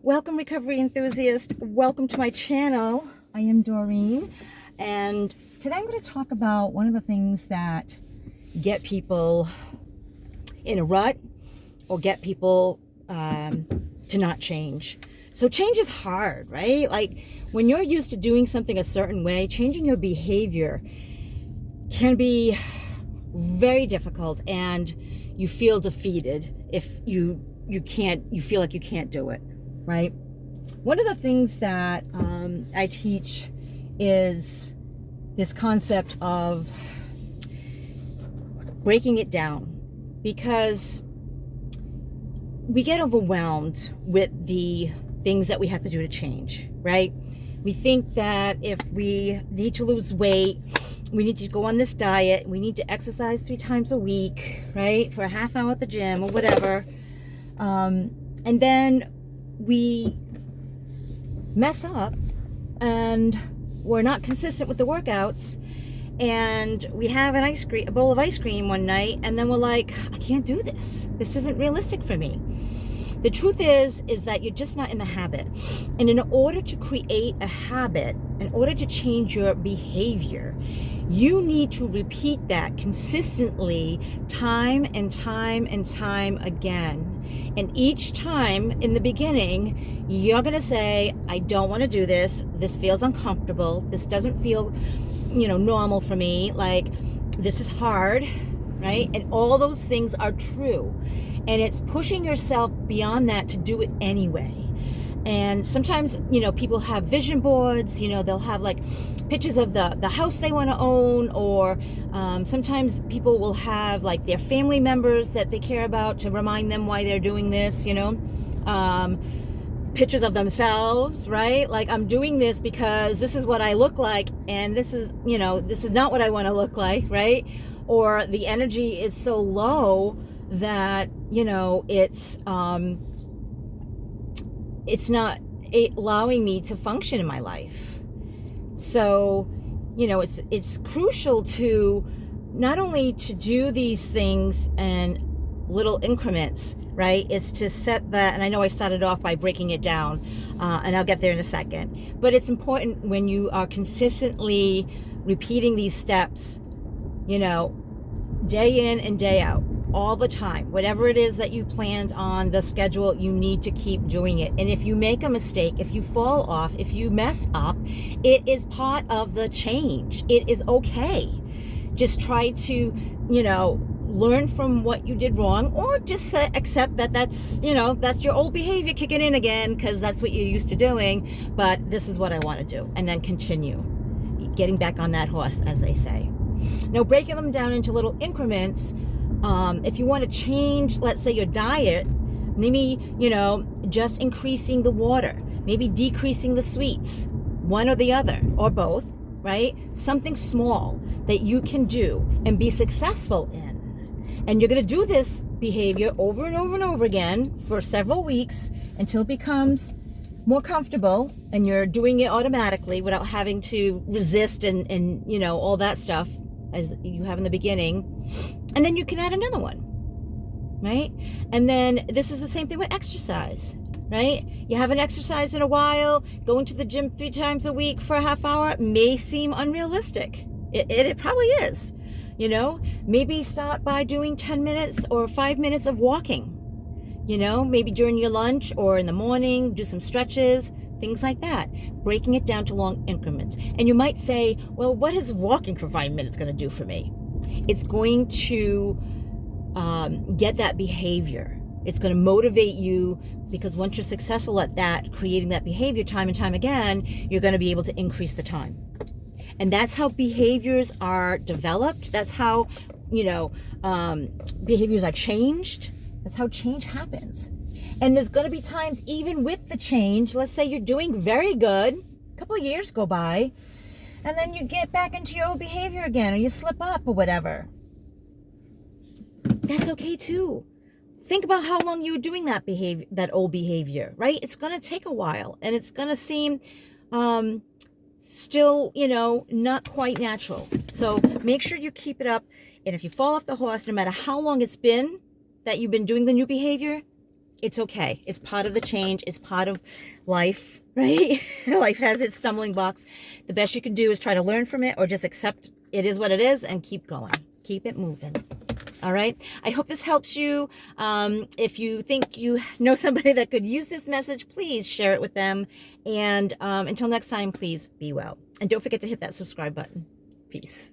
Welcome, recovery enthusiast. Welcome to my channel. I am Doreen, and today I'm going to talk about one of the things that get people in a rut or get people to not change. So change is hard, right? Like when you're used to doing something a certain way, changing your behavior can be very difficult, and you feel defeated if you feel like you can't do it, right? One of the things that I teach is this concept of breaking it down, because we get overwhelmed with the things that we have to do to change, right? We think that if we need to lose weight, we need to go on this diet, we need to exercise 3 times a week, right? For a half hour at the gym or whatever. And then we mess up and we're not consistent with the workouts, and we have a bowl of ice cream one night, and then we're like, I can't do this. This isn't realistic for me. The truth is that you're just not in the habit. And in order to create a habit, in order to change your behavior, you need to repeat that consistently time and time and time again. And each time in the beginning, you're going to say, I don't want to do this. This feels uncomfortable. This doesn't feel, normal for me. Like, this is hard, right? And all those things are true. And it's pushing yourself beyond that to do it anyway. And sometimes, people have vision boards, they'll have like pictures of the house they want to own, or sometimes people will have like their family members that they care about to remind them why they're doing this, pictures of themselves, right? Like, I'm doing this because this is what I look like, and this is not what I want to look like, right? Or the energy is so low that, it's not allowing me to function in my life. So, it's crucial to not only to do these things in little increments, right? It's to set that, and I know I started off by breaking it down, and I'll get there in a second. But it's important when you are consistently repeating these steps, day in and day out, all the time. Whatever it is that you planned on the schedule, you need to keep doing it. And if you make a mistake, if you fall off, if you mess up, it is part of the change. It is okay. Just try to, learn from what you did wrong, or just accept that that's your old behavior kicking in again, because that's what you're used to doing, but this is what I want to do. And then continue getting back on that horse, as they say. Now, breaking them down into little increments. If you want to change, let's say, your diet, maybe, just increasing the water, maybe decreasing the sweets, one or the other, or both, right? Something small that you can do and be successful in. And you're going to do this behavior over and over and over again for several weeks until it becomes more comfortable and you're doing it automatically without having to resist and all that stuff as you have in the beginning. And then you can add another one, right? And then this is the same thing with exercise, right? You haven't exercised in a while. Going to the gym 3 times a week for a half hour may seem unrealistic. It probably is, Maybe start by doing 10 minutes or 5 minutes of walking, maybe during your lunch or in the morning, do some stretches, things like that, breaking it down to long increments. And you might say, well, what is walking for 5 minutes going to do for me? It's going to get that behavior. It's going to motivate you, because once you're successful at that, creating that behavior time and time again, you're going to be able to increase the time. And that's how behaviors are developed. That's how, behaviors are changed. That's how change happens. And there's going to be times, even with the change, let's say you're doing very good, a couple of years go by, and then you get back into your old behavior again, or you slip up or whatever. That's okay too. Think about how long you were doing that old behavior, right? It's going to take a while, and it's going to seem still, not quite natural. So make sure you keep it up. And if you fall off the horse, no matter how long it's been that you've been doing the new behavior, It's okay. It's part of the change. It's part of life, right? Life has its stumbling blocks. The best you can do is try to learn from it, or just accept it is what it is and keep going. Keep it moving. All right. I hope this helps you. If you think you know somebody that could use this message, please share it with them. And until next time, please be well. And don't forget to hit that subscribe button. Peace.